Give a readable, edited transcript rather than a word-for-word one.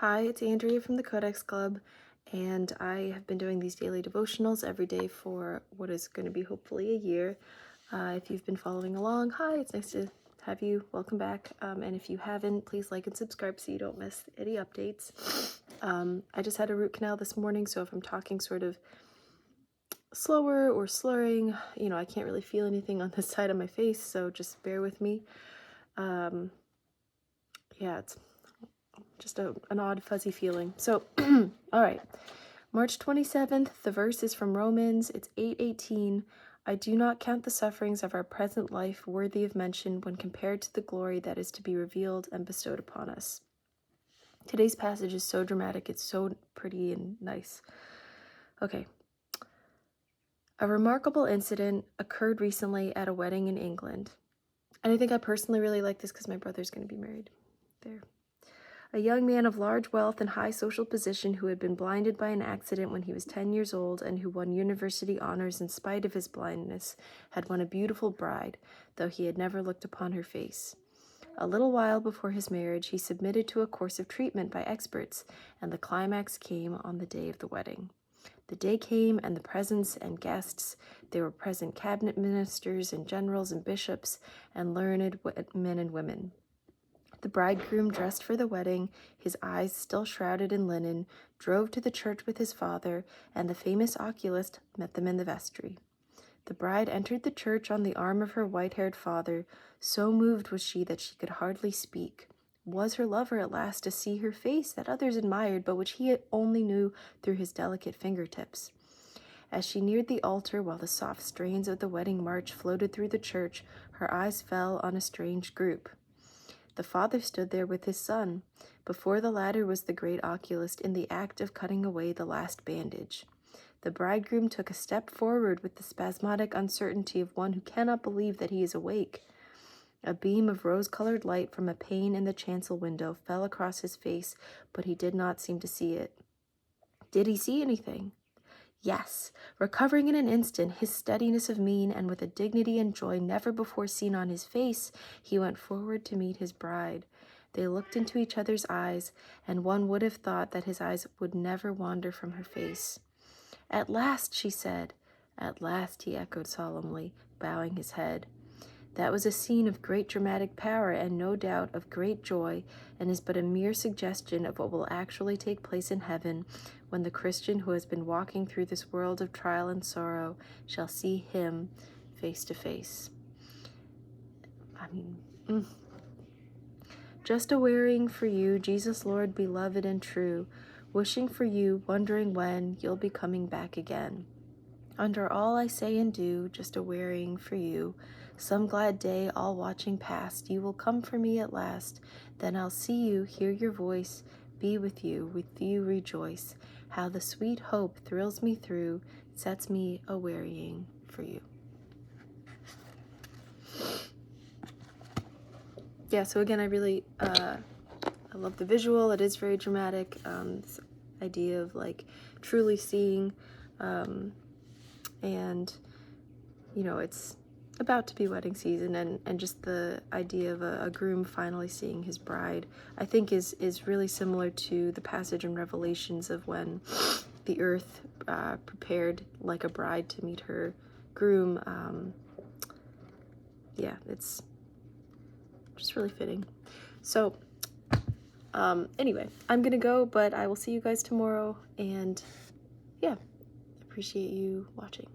Hi, it's Andrea from the Codex Club, and I have been doing these daily devotionals every day for what is going to be hopefully a year. If you've been following along, hi, it's nice to have you. Welcome back. And if you haven't, please like and subscribe so you don't miss any updates. I just had a root canal this morning, so if I'm talking sort of slower or slurring, I can't really feel anything on this side of my face, so just bear with me. Yeah, it's just an odd, fuzzy feeling. So, all right. March 27th, the verse is from Romans. It's 8:18. I do not count the sufferings of our present life worthy of mention when compared to the glory that is to be revealed and bestowed upon us. Today's passage is so dramatic. It's so pretty and nice. Okay. A remarkable incident occurred recently at a wedding in England. And I think I personally really like this because my brother's going to be married there. A young man of large wealth and high social position who had been blinded by an accident when he was 10 years old and who won university honors in spite of his blindness had won a beautiful bride, though he had never looked upon her face. A little while before his marriage, he submitted to a course of treatment by experts, and the climax came on the day of the wedding. The day came, and the presents and guests. There were present cabinet ministers and generals and bishops and learned men and women. The bridegroom, dressed for the wedding, his eyes still shrouded in linen, drove to the church with his father, and the famous oculist met them in the vestry. The bride entered the church on the arm of her white-haired father. So moved was she that she could hardly speak. Was her lover at last to see her face that others admired, but which he only knew through his delicate fingertips? As she neared the altar, while the soft strains of the wedding march floated through the church, her eyes fell on a strange group. The father stood there with his son. Before the latter was the great oculist in the act of cutting away the last bandage. The bridegroom took a step forward with the spasmodic uncertainty of one who cannot believe that he is awake. A beam of rose-colored light from a pane in the chancel window fell across his face, but he did not seem to see it. Did he see anything? Yes, recovering in an instant his steadiness of mien, and with a dignity and joy never before seen on his face, he went forward to meet his bride. They looked into each other's eyes, and one would have thought that his eyes would never wander from her face. "At last," she said. "At last," he echoed solemnly, bowing his head. That was a scene of great dramatic power and no doubt of great joy, and is but a mere suggestion of what will actually take place in heaven when the Christian who has been walking through this world of trial and sorrow shall see him face to face. Just a-wearing for you, Jesus Lord, beloved and true, wishing for you, wondering when you'll be coming back again. Under all I say and do, just a-wearing for you, some glad day all watching past, you will come for me at last. Then I'll see you, hear your voice, be with you rejoice. How the sweet hope thrills me through, sets me a-wearying for you. Yeah, so again, I really, I love the visual. It is very dramatic. This idea of like truly seeing, and it's about to be wedding season, and just the idea of a groom finally seeing his bride, I think is really similar to the passage in Revelations of when the earth prepared like a bride to meet her groom. Yeah, it's just really fitting. So anyway, I'm gonna go, but I will see you guys tomorrow, and yeah, appreciate you watching.